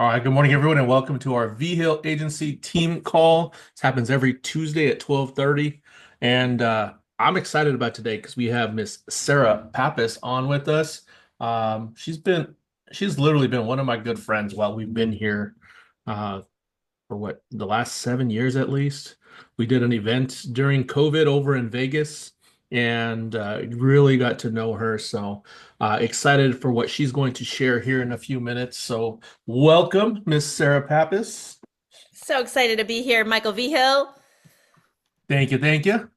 All right, good morning, everyone, and welcome to our Vigil agency team call. This happens every Tuesday at 12:30. And I'm excited about today because we have Miss Sarah Pappas on with us. She's literally been one of my good friends while we've been here uh, for what, the last 7 years at least. We did an event during COVID over in Vegas and really got to know her. So excited for what she's going to share here in a few minutes. So welcome, Miss Sarah Pappas. So excited to be here, Michael Vigil. Thank you, thank you.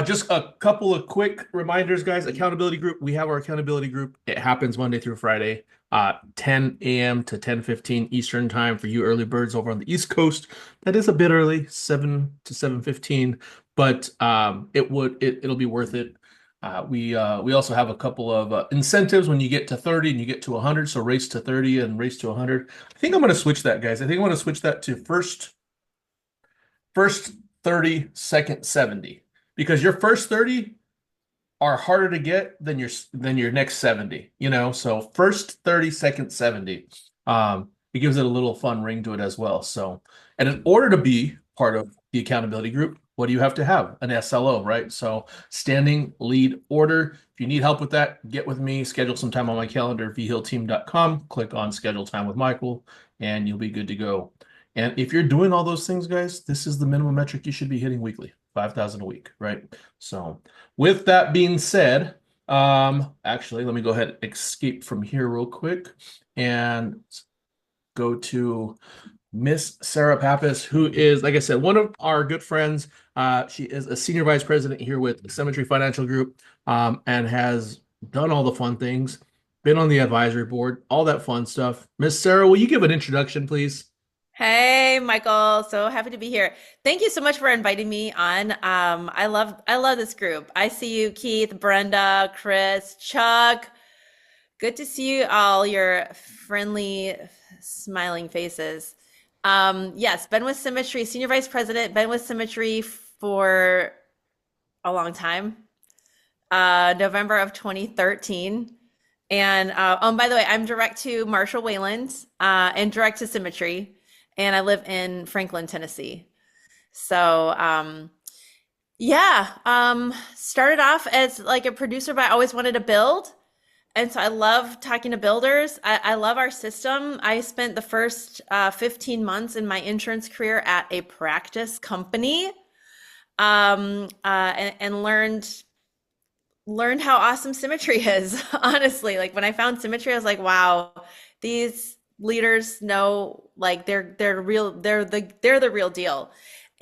Just a couple of quick reminders, guys. Accountability group. We have our accountability group. It happens Monday through Friday, 10 a.m. to 10:15 Eastern time for you early birds over on the East Coast. That is a bit early, 7 to 7:15, but it'll be worth it. We also have a couple of incentives when you get to 30 and you get to 100. So race to 30 and race to 100. I think I'm going to switch that, guys. I think I'm going to switch that to first 30, second 70, because your first 30 are harder to get than your next 70, so first 30, second 70. It gives it a little fun ring to it as well. So, and in order to be part of the accountability group, what do you have to have? An SLO, right? So standing lead order. If you need help with that, get with me, schedule some time on my calendar, vhillteam.com, click on schedule time with Michael, and you'll be good to go. And if you're doing all those things, guys, this is the minimum metric you should be hitting weekly, 5,000 a week, right? So with that being said, actually, let me go ahead and escape from here real quick and go to Miss Sarah Pappas, who is, like I said, one of our good friends. She is a senior vice president here with Cemetery Financial Group, and has done all the fun things, been on the advisory board, all that fun stuff. Miss Sarah, will you give an introduction, please? Hey, Michael. So happy to be here. Thank you so much for inviting me on. I love this group. I see you, Keith, Brenda, Chris, Chuck. Good to see you all, your friendly, smiling faces. Yes, been with Symmetry, Senior Vice President, been with Symmetry for a long time. November of 2013. And by the way, I'm direct to Marshall Wayland and direct to Symmetry, and I live in Franklin, Tennessee. So started off as like a producer, but I always wanted to build. And so I love talking to builders. I love our system. I spent the first 15 months in my insurance career at a practice company, and learned how awesome Symmetry is. Honestly, like when I found Symmetry, I was like, wow, these leaders know, like they're real, they're the real deal.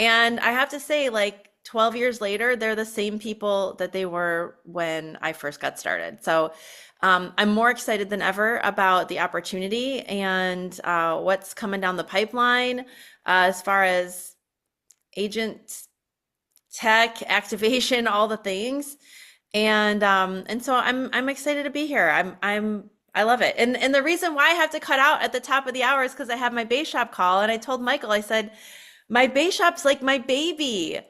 And I have to say, like 12 years later, they're the same people that they were when I first got started. So I'm more excited than ever about the opportunity and what's coming down the pipeline as far as agent tech activation, all the things. And so I'm excited to be here. I love it. And the reason why I have to cut out at the top of the hour is because I have my Baseshop call. And I told Michael, I said, my Baseshop's like my baby,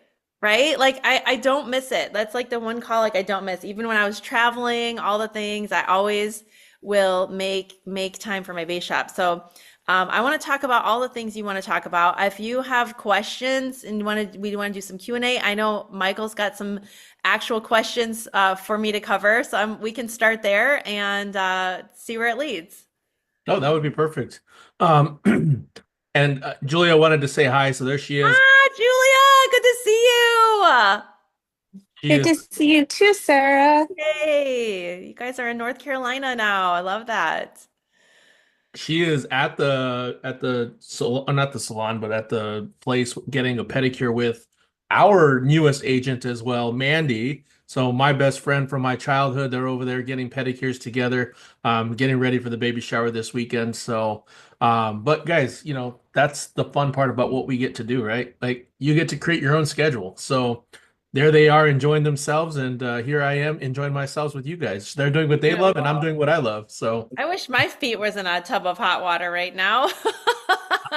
right? Like I don't miss it. That's like the one call like I don't miss. Even when I was traveling, all the things, I always will make time for my Baseshop. So I want to talk about all the things you want to talk about. If you have questions and we want to do some Q&A, I know Michael's got some actual questions for me to cover, so we can start there and see where it leads. Oh, that would be perfect. Um, and Julia wanted to say hi, so there she is. Ah, Julia, good to see you. She Good is to see you too, Sarah. Hey, you guys are in North Carolina now. I love that. she is at the salon, not the salon, but at the place getting a pedicure with our newest agent as well, Mandy. So my best friend from my childhood, they're over there getting pedicures together, getting ready for the baby shower this weekend. So, but guys, that's the fun part about what we get to do, right? Like you get to create your own schedule. So there they are enjoying themselves, and here I am enjoying myself with you guys. They're doing what they love, and I'm Beautiful. doing what I love. So I wish my feet was in a tub of hot water right now.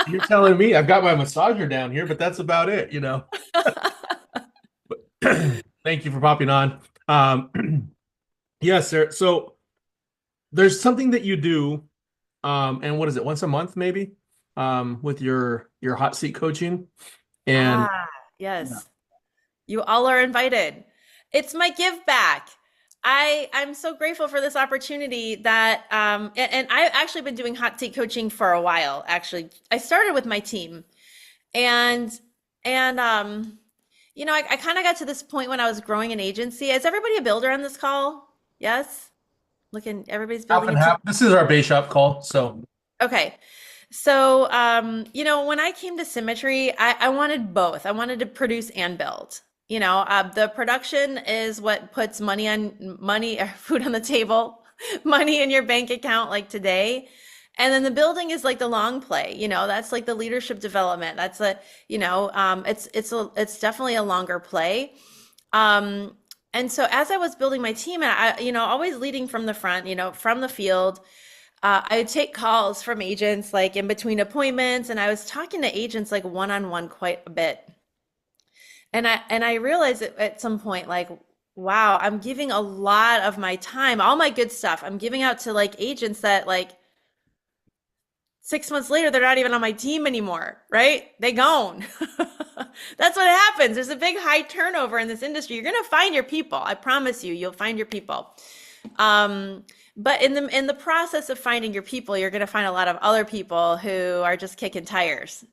you're telling me I've got my massager down here, but that's about it. Thank you for popping on. Yes, sir. So there's something that you do, and what is it, once a month, maybe? with your hot seat coaching. And Ah, yeah. yes. You all are invited. It's my give back. I'm so grateful for this opportunity that and I've actually been doing hot seat coaching for a while, actually. I started with my team and and I kind of got to this point when I was growing an agency. Is everybody a builder on this call? Yes? Looking, everybody's Half building and a team. half. This is our Baseshop call. So Okay. So, when I came to Symmetry, I wanted both. I wanted to produce and build. The production is what puts money, food on the table, money in your bank account like today. And then the building is like the long play, that's like the leadership development. That's it's definitely a longer play. Um, and so as I was building my team, and always leading from the front, from the field, I would take calls from agents like in between appointments, and I was talking to agents like one on one quite a bit. And I realized at some point, like, wow, I'm giving a lot of my time, all my good stuff, I'm giving out to like agents that like 6 months later, they're not even on my team anymore, right? They gone. That's what happens. There's a big high turnover in this industry. You're gonna find your people. I promise you, you'll find your people. Um, but in the process of finding your people, you're gonna find a lot of other people who are just kicking tires,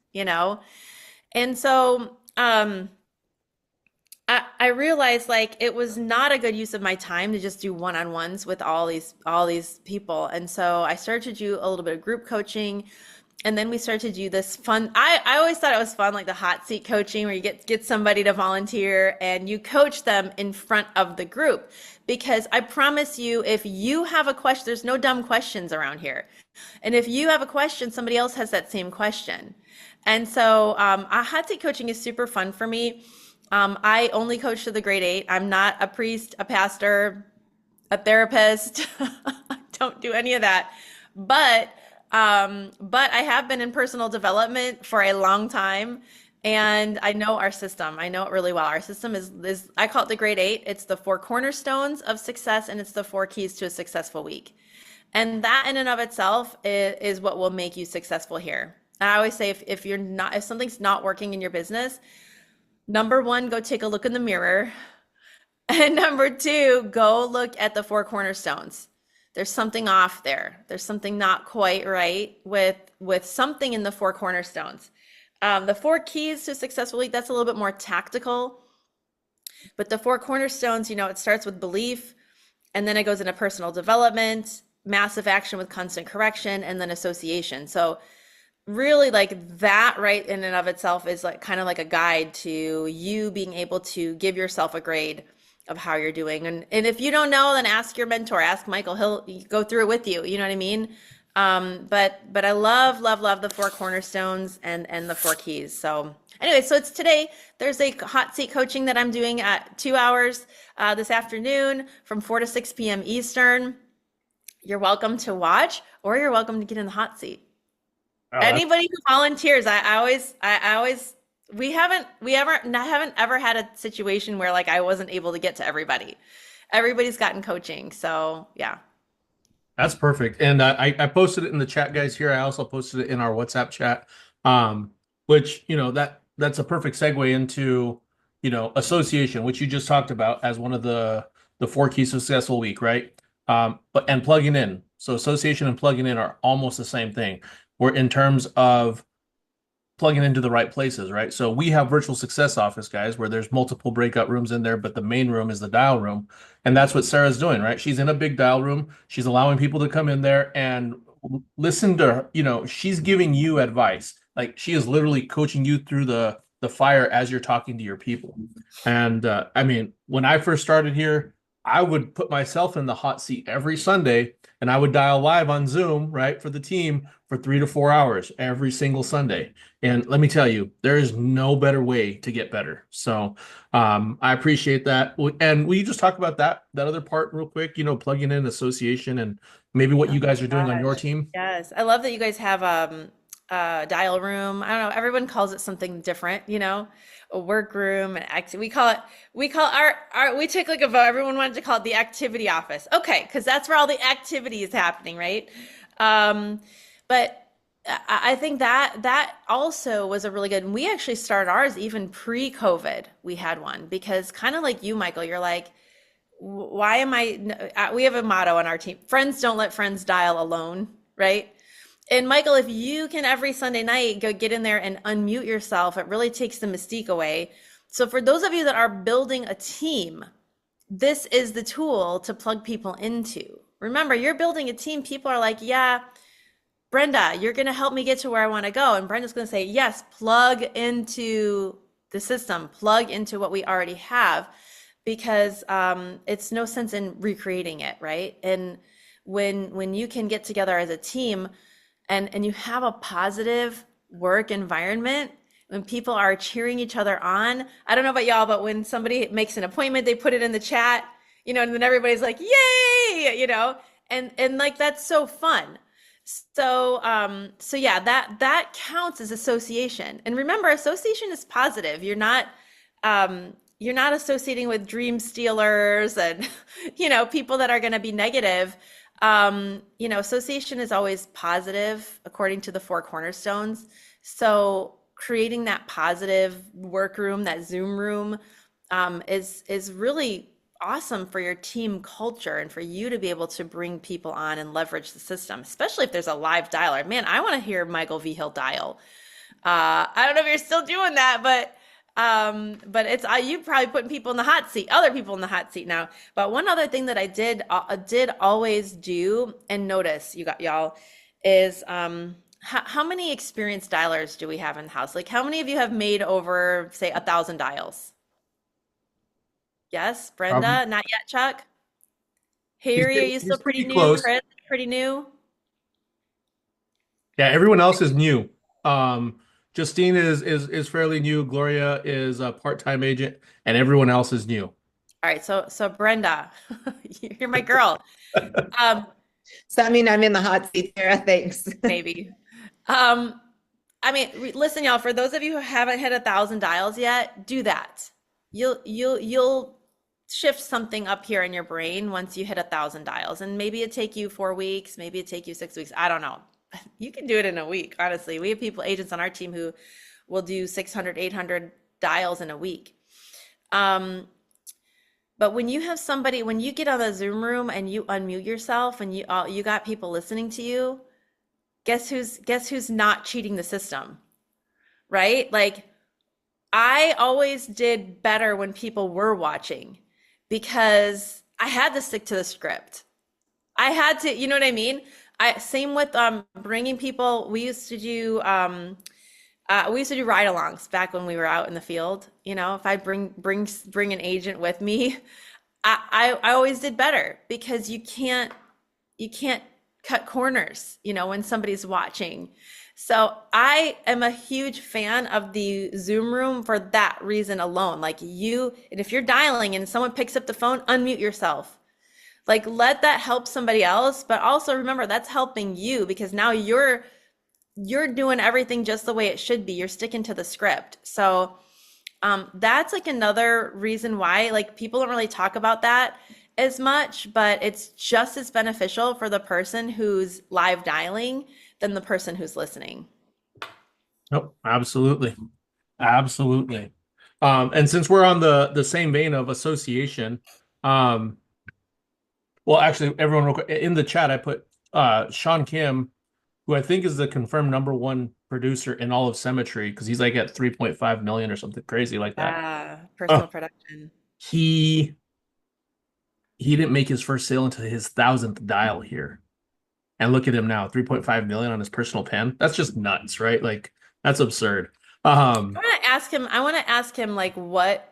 And so I realized like it was not a good use of my time to just do one-on-ones with all these people. And so I started to do a little bit of group coaching. And then we started to do this fun. I always thought it was fun, like the hot seat coaching, where you get somebody to volunteer and you coach them in front of the group. Because I promise you, if you have a question, there's no dumb questions around here. And if you have a question, somebody else has that same question. And so hot seat coaching is super fun for me. I only coach to the grade 8. I'm not a priest, a pastor, a therapist. I don't do any of that. But I have been in personal development for a long time, and I know our system. I know it really well. Our system is I call it the grade 8. It's the 4 cornerstones of success, and it's the 4 keys to a successful week. And that in and of itself is what will make you successful here. I always say if something's not working in your business, number 1, go take a look in the mirror. And number 2, go look at the 4 cornerstones. There's something off there. There's something not quite right with something in the 4 cornerstones. The 4 keys to a successful week, that's a little bit more tactical. But the 4 cornerstones, it starts with belief, and then it goes into personal development, massive action with constant correction, and then association. So really like that right in and of itself is like kind of like a guide to you being able to give yourself a grade of how you're doing. And if you don't know, then ask your mentor, ask Michael, he'll go through it with you. You know what I mean? But I love, love, love the 4 cornerstones and the 4 keys. So anyway, so it's today, there's a hot seat coaching that I'm doing at 2 hours this afternoon from 4 to 6 p.m. Eastern. You're welcome to watch, or you're welcome to get in the hot seat. Anybody who volunteers, I always we haven't ever had a situation where like I wasn't able to get to everybody. Everybody's gotten coaching, so yeah. that's perfect. And I posted it in the chat, guys. Here, I also posted it in our WhatsApp chat. Which that's a perfect segue into association, which you just talked about as one of the 4 keys to successful week, right? But and plugging in. So association and plugging in are almost the same thing. We're in terms of plugging into the right places, right? So we have virtual success office, guys, where there's multiple breakout rooms in there, but the main room is the dial room. And that's what Sarah's doing, right? She's in a big dial room. She's allowing people to come in there and listen to her. She's giving you advice. Like she is literally coaching you through the fire as you're talking to your people. And I mean, when I first started here, I would put myself in the hot seat every Sunday and I would dial live on Zoom, right, for the team for 3 to 4 hours every single Sunday. And let me tell you, there is no better way to get better. So I appreciate that. And will you just talk about that other part real quick, plugging in association and maybe what Oh you my guys are doing on your gosh. team? Yes. I love that you guys have a dial room. I don't know, everyone calls it something different, a work room, we took like a vote. Everyone wanted to call it the activity office. Okay, because that's where all the activity is happening, right? But I think that also was a really good, and we actually started ours even pre-COVID. We had one because kind of like you, Michael, you're like, why am we have a motto on our team, friends don't let friends dial alone, right? And Michael, if you can every Sunday night go get in there and unmute yourself, it really takes the mystique away. So for those of you that are building a team, this is the tool to plug people into. Remember, you're building a team. People are like, yeah, Brenda, you're going to help me get to where I want to go. And Brenda's going to say, yes, plug into the system, plug into what we already have, because it's no sense in recreating it, right? And when you can get together as a team and you have a positive work environment, when people are cheering each other on, I don't know about y'all, but when somebody makes an appointment, they put it in the chat, and then everybody's like, yay, and like that's so fun. So yeah, that counts as association. And remember, association is positive. You're not associating with dream stealers and people that are going to be negative. Association is always positive according to the four cornerstones. So creating that positive workroom, that Zoom room, is really awesome for your team culture and for you to be able to bring people on and leverage the system, especially if there's a live dialer. Man, I want to hear Michael Vigil dial. I don't know if you're still doing that, but it's you probably putting people in the hot seat, other people in the hot seat now. But one other thing that I did always do and notice, y'all, is how many experienced dialers do we have in the house? Like, how many of you have made over, say, 1,000 dials? Yes, Probably. Brenda, not yet, Chuck. Harry, are you He's still pretty pretty new? close. Chris, pretty new? Yeah, everyone else is new. Justine is fairly new. Gloria is a part-time agent, and everyone else is new. All right, so Brenda, you're my girl. Um, Does that mean I'm in the hot seat, Sarah? Thanks. maybe. Um, I mean, listen, y'all, for those of you who haven't hit 1,000 dials yet, do that. You'll shift something up here in your brain once you hit 1,000 dials. And maybe it take you 4 weeks, maybe it take you 6 weeks. I don't know. You can do it in a week, honestly. We have agents on our team who will do 600, 800 dials in a week. But when you have somebody, when you get on the Zoom room and you unmute yourself and you got people listening to you, guess who's not cheating the system, right? Like, I always did better when people were watching because I had to stick to the script. I had to, you know what I mean? Same with bringing people. We used to do ride-alongs back when we were out in the field. If I bring an agent with me, I always did better because you can't cut corners, when somebody's watching. So I am a huge fan of the Zoom room for that reason alone. Like, and if you're dialing and someone picks up the phone, unmute yourself. Like, let that help somebody else, but also remember that's helping you because now you're doing everything just the way it should be. You're sticking to the script. So that's like another reason why like people don't really talk about that as much, but it's just as beneficial for the person who's live dialing than the person who's listening. Nope, absolutely. Absolutely. And since we're on the same vein of association, well, actually, everyone real quick, in the chat, I put Sean Kim, who I think is the confirmed #1 producer in all of Cemetery, because he's like at 3.5 million or something crazy like that. Personal production. He didn't make his first sale until his 1,000th dial here. And look at him now, 3.5 million on his personal pen. That's just nuts, right? Like, that's absurd. I want to ask him like what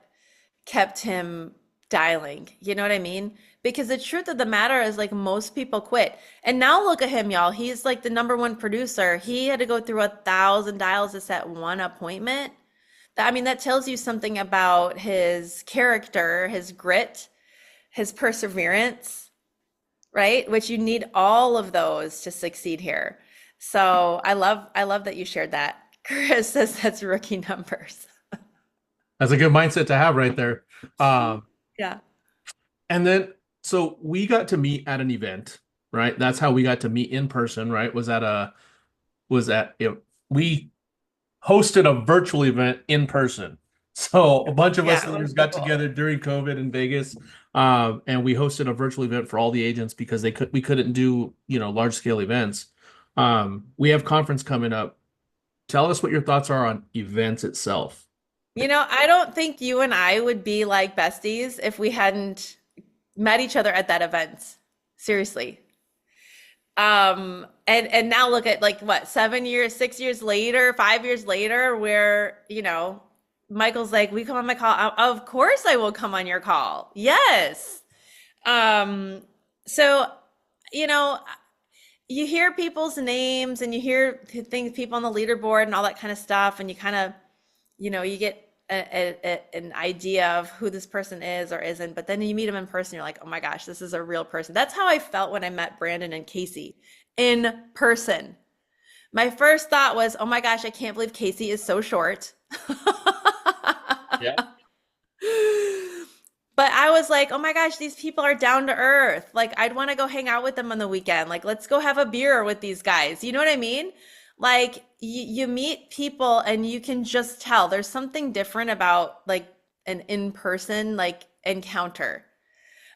kept him dialing. You know what I mean? Because the truth of the matter is like most people quit. And now look at him, y'all. He's like the #1 producer. He had to go through 1,000 dials to set one appointment. That tells you something about his character, his grit, his perseverance, right? Which you need all of those to succeed here. So I love that you shared that. Chris says that's rookie numbers. That's a good mindset to have right there. Yeah. And then, so we got to meet at an event, right? That's how we got to meet in person, right? Was was at we hosted a virtual event in person. So a bunch of us Yeah, it leaders was so got cool. together during COVID in Vegas, and we hosted a virtual event for all the agents because we couldn't do large scale events. We have conference coming up. Tell us what your thoughts are on events itself. I don't think you and I would be like besties if we hadn't met each other at that event. Seriously. And now look at like what, 7 years, 6 years later, 5 years later, where, Michael's like, we come on my call. Of course I will come on your call. Yes. So, you know, you hear people's names and you hear things, people on the leaderboard and all that kind of stuff, and you kind of, you get an idea of who this person is or isn't, but then you meet them in person, you're like, oh my gosh, this is a real person. That's how I felt when I met Brandon and Casey in person. My first thought was, oh my gosh, I can't believe Casey is so short. Yeah. But I was like, oh my gosh, these people are down to earth. Like, I'd want to go hang out with them on the weekend. Like, let's go have a beer with these guys. You know what I mean? Like, you meet people and you can just tell there's something different about like an in-person like encounter.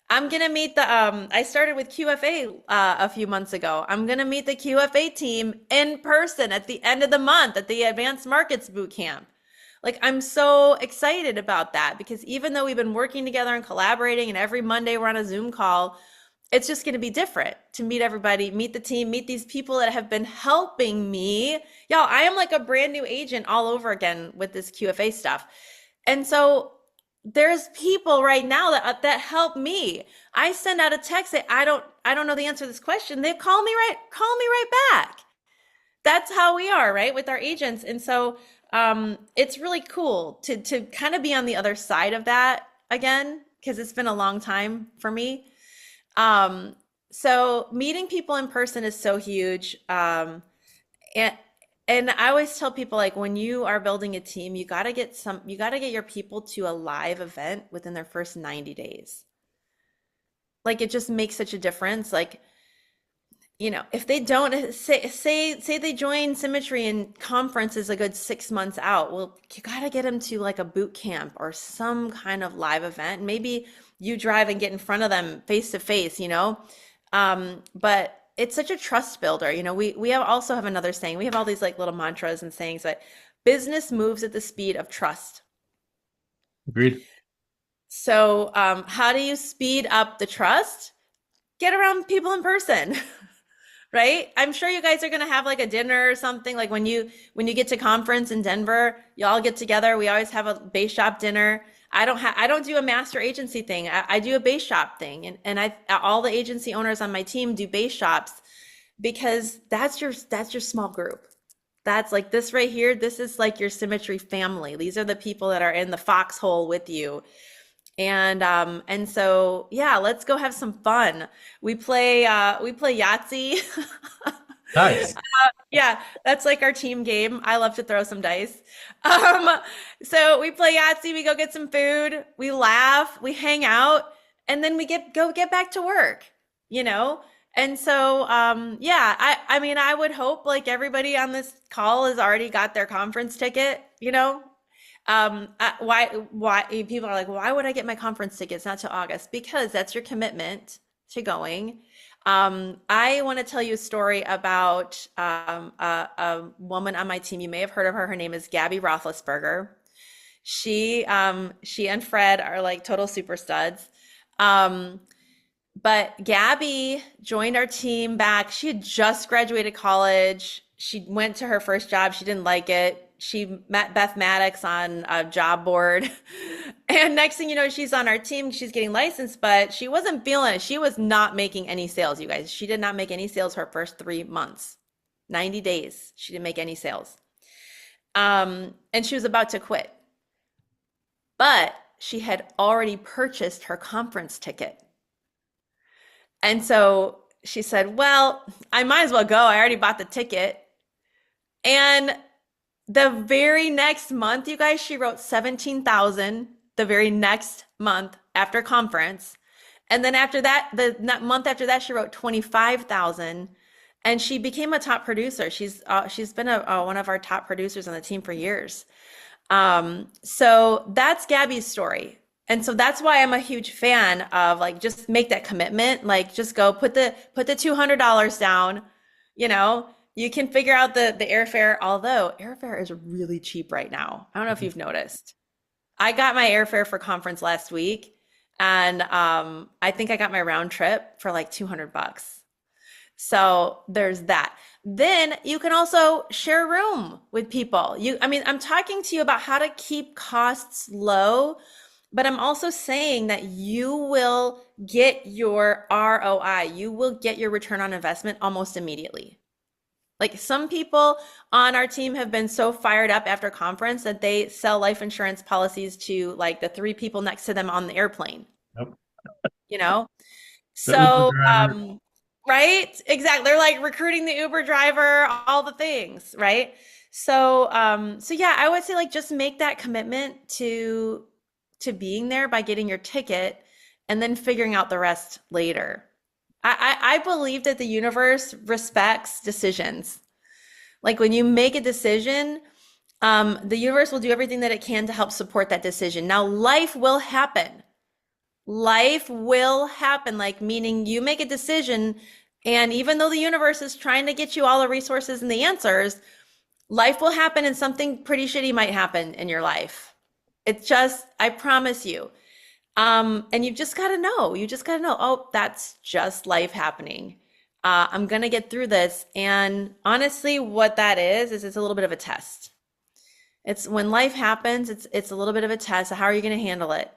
I'm gonna meet I started with QFA a few months ago. I'm gonna meet the QFA team in person at the end of the month at the Advanced Markets Boot Camp. Like, I'm so excited about that because even though we've been working together and collaborating and every Monday we're on a Zoom call, it's just going to be different to meet everybody, meet the team, meet these people that have been helping me. Y'all, I am like a brand new agent all over again with this QFA stuff. And so there's people right now that help me. I send out a text, say, I don't know the answer to this question. They call me right back. That's how we are, right? With our agents. And so it's really cool to kind of be on the other side of that again, because it's been a long time for me. So meeting people in person is so huge. And I always tell people, like, when you are building a team, you got to get your people to a live event within their first 90 days. Like, it just makes such a difference. Like, if they don't say they join Symmetry and conference is a good 6 months out, well, you got to get them to like a boot camp or some kind of live event. Maybe you drive and get in front of them face to face, but it's such a trust builder. We also have another saying. We have all these like little mantras and sayings, but business moves at the speed of trust. Agreed. So how do you speed up the trust? Get around people in person. Right? I'm sure you guys are going to have like a dinner or something. Like when you get to conference in Denver, you all get together. We always have a Baseshop dinner. I don't do a master agency thing. I do a Baseshop thing. And all the agency owners on my team do Baseshops because that's your small group. That's like this right here. This is like your Symmetry family. These are the people that are in the foxhole with you. And so yeah, let's go have some fun. We play Yahtzee. Nice. Yeah, that's like our team game. I love to throw some dice. So we play Yahtzee, we go get some food, we laugh, we hang out, and then we get back to work, And so yeah, I mean, I would hope like everybody on this call has already got their conference ticket, why people are like, why would I get my conference tickets not till August? Because that's your commitment to going. I want to tell you a story about a woman on my team. You may have heard of her. Her name is Gabby Roethlisberger. She and Fred are like total super studs. But Gabby joined our team back. She had just graduated college. She went to her first job. She didn't like it. She met Beth Maddox on a job board. And next thing you know, she's on our team. She's getting licensed, but she wasn't feeling it. She was not making any sales, you guys. She did not make any sales her first 3 months. 90 days. She didn't make any sales. And she was about to quit. But she had already purchased her conference ticket. And so she said, well, I might as well go. I already bought the ticket. And the very next month, you guys, she wrote 17,000 the very next month after conference. And then after that, the month after that, she wrote 25,000. and she became a top producer. She's been one of our top producers on the team for years. So that's Gabby's story. And so that's why I'm a huge fan of like just make that commitment. Like just go put the $200 down. You know, you can figure out the airfare, although airfare is really cheap right now. I don't know if you've noticed. I got my airfare for conference last week, and I think I got my round trip for like $200. So there's that. Then you can also share a room with people. I mean, I'm talking to you about how to keep costs low, but I'm also saying that you will get your ROI. You will get your return on investment almost immediately. Like some people on our team have been so fired up after conference that they sell life insurance policies to like the 3 people next to them on the airplane, Yep. you know? The Uber So, driver. right? Exactly. They're like recruiting the Uber driver, all the things, right? So, so yeah, I would say like just make that commitment to being there by getting your ticket and then figuring out the rest later. I believe that the universe respects decisions. Like when you make a decision, the universe will do everything that it can to help support that decision. Now, life will happen. Life will happen, like meaning you make a decision, and even though the universe is trying to get you all the resources and the answers, life will happen and something pretty shitty might happen in your life. It's just, I promise you. And you've just got to know. You just got to know, oh, that's just life happening. I'm going to get through this. And honestly, what that is it's a little bit of a test. It's when life happens, it's a little bit of a test. How are you going to handle it?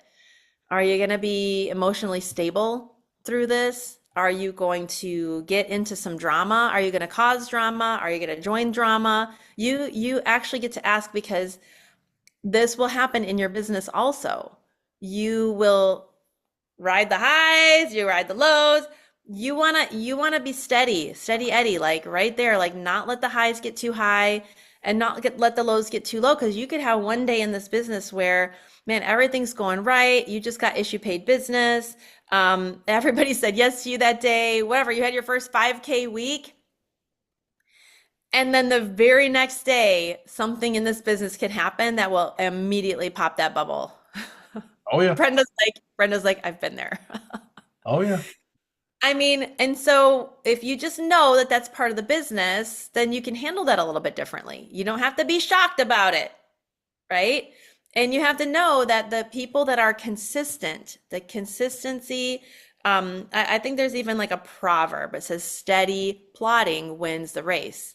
Are you going to be emotionally stable through this? Are you going to get into some drama? Are you going to cause drama? Are you going to join drama? You actually get to ask because this will happen in your business also. You will ride the highs, you ride the lows. You wanna be steady Eddie, like right there, like not let the highs get too high and let the lows get too low. Because you could have one day in this business where, man, everything's going right. You just got issue paid business. Everybody said yes to you that day, whatever. You had your first 5K week. And then the very next day, something in this business can happen that will immediately pop that bubble. Oh yeah. Brenda's like, I've been there. Oh yeah. I mean, and so if you just know that that's part of the business, then you can handle that a little bit differently. You don't have to be shocked about it, right? And you have to know that the people that are consistent, the consistency, I think there's even like a proverb. It says steady plodding wins the race.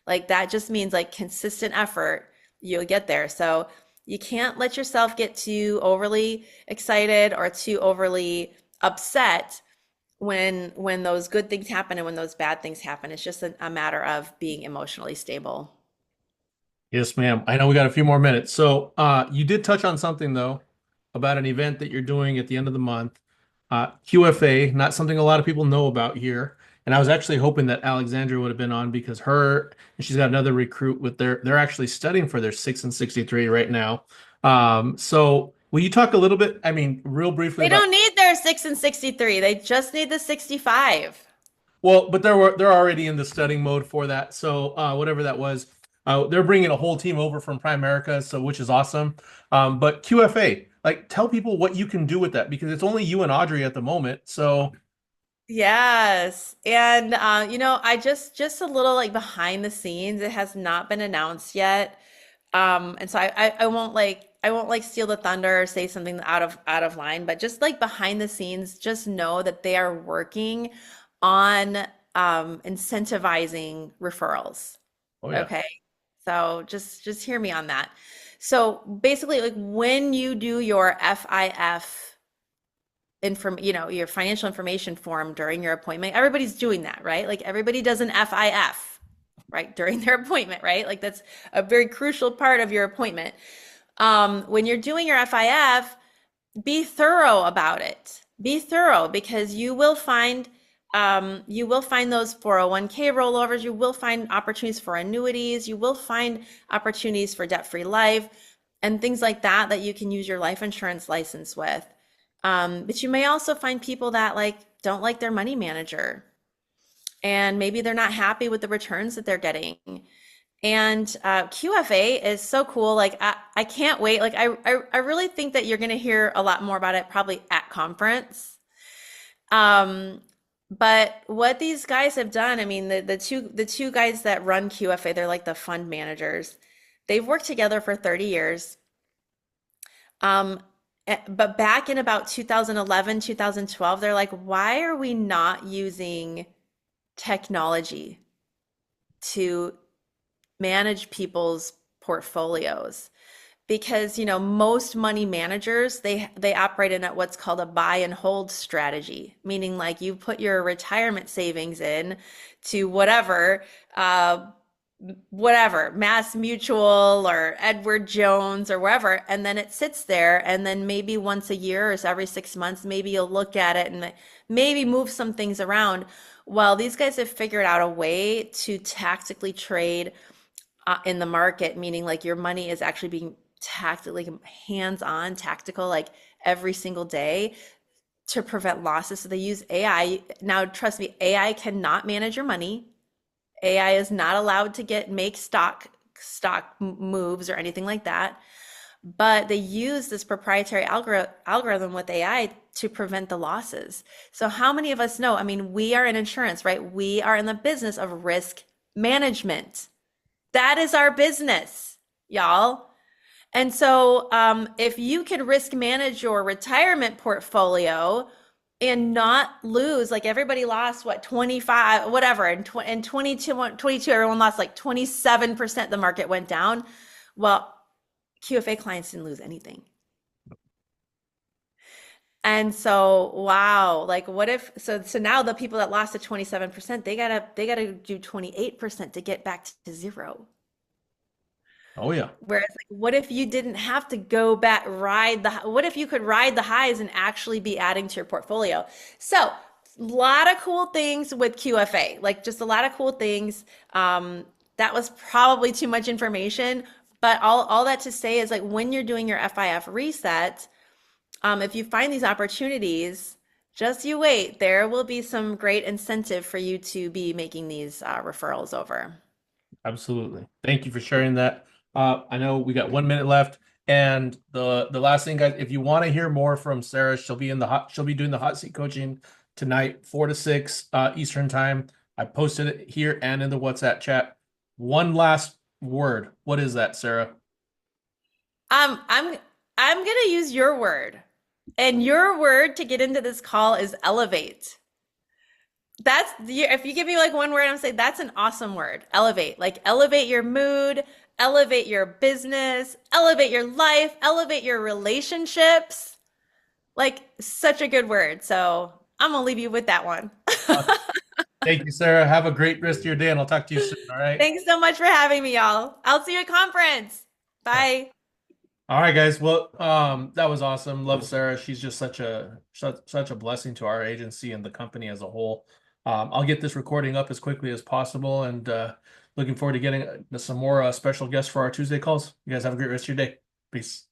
Like that just means like consistent effort, you'll get there. So you can't let yourself get too overly excited or too overly upset when those good things happen and when those bad things happen. It's just a matter of being emotionally stable. Yes, ma'am. I know we got a few more minutes. So, you did touch on something though about an event that you're doing at the end of the month. QFA, not something a lot of people know about here. And I was actually hoping that Alexandra would have been on because her and she's got another recruit with they're actually studying for their 6 and 63 right now. So will you talk a little bit, I mean, real briefly They about don't need their 6 and 63. They just need the 65. well, but they're already in the studying mode for that. So whatever that was, they're bringing a whole team over from Primerica, so which is awesome. But QFA, like tell people what you can do with that because it's only you and Audrey at the moment. So Yes. And I just a little like behind the scenes. It has not been announced yet. And so I won't like steal the thunder or say something out of line, but just like behind the scenes, just know that they are working on incentivizing referrals. oh yeah, Okay. So just hear me on that. So basically, like when you do your FIF your financial information form during your appointment, everybody's doing that, right? Like everybody does an FIF, right, during their appointment, right? Like that's a very crucial part of your appointment. When you're doing your FIF, be thorough about it. Be thorough because you will find those 401k rollovers. You will find opportunities for annuities. You will find opportunities for debt-free life and things like that that you can use your life insurance license with. But you may also find people that like don't like their money manager. and maybe they're not happy with the returns that they're getting. And QFA is so cool. Like I can't wait. Like I really think that you're going to hear a lot more about it probably at conference. But what these guys have done, I mean, the two guys that run QFA, they're like the fund managers. They've worked together for 30 years. But back in about 2011, 2012, they're like, why are we not using technology to manage people's portfolios? Because most money managers, they operate in what's called a buy and hold strategy, meaning like you put your retirement savings in to whatever, Mass Mutual or Edward Jones or wherever, and then it sits there, and then maybe once a year or every 6 months, maybe you'll look at it and maybe move some things around. Well, these guys have figured out a way to tactically trade in the market, meaning like your money is actually being tactically hands-on, tactical, like every single day to prevent losses. So they use AI. Now, trust me, AI cannot manage your money. AI is not allowed to make stock moves or anything like that. But they use this proprietary algorithm with AI to prevent the losses. So how many of us know? I mean, we are in insurance, right? We are in the business of risk management. That is our business, y'all. And so if you can risk manage your retirement portfolio and not lose, like everybody lost, what, 25, whatever, and 22, everyone lost like 27%, the market went down. Well, QFA clients didn't lose anything. And so, wow, like what if, so now the people that lost to 27%, they gotta do 28% to get back to zero. Oh yeah. Whereas, like, what if you didn't have to go back, what if you could ride the highs and actually be adding to your portfolio? So, a lot of cool things with QFA, like just a lot of cool things. That was probably too much information, but all that to say is like when you're doing your FIF reset, if you find these opportunities, just you wait, there will be some great incentive for you to be making these referrals over. Absolutely. Thank you for sharing that. I know we got 1 minute left, and the last thing, guys, if you want to hear more from Sarah, she'll be doing the hot seat coaching tonight, 4 to 6 Eastern time. I posted it here and in the WhatsApp chat. One last word. What is that, Sarah? I'm gonna use your word, and your word to get into this call is elevate. If you give me like one word, I'm gonna say that's an awesome word. Elevate. Like elevate your mood, elevate your business, elevate your life, elevate your relationships. Like such a good word. So I'm gonna leave you with that one. Thank you, Sarah. Have a great rest of your day, and I'll talk to you soon. All right. Thanks so much for having me, y'all. I'll see you at conference. Bye. All right, guys. Well, that was awesome. Love Sarah. She's just such a blessing to our agency and the company as a whole. I'll get this recording up as quickly as possible, and looking forward to getting some more special guests for our Tuesday calls. You guys have a great rest of your day. Peace.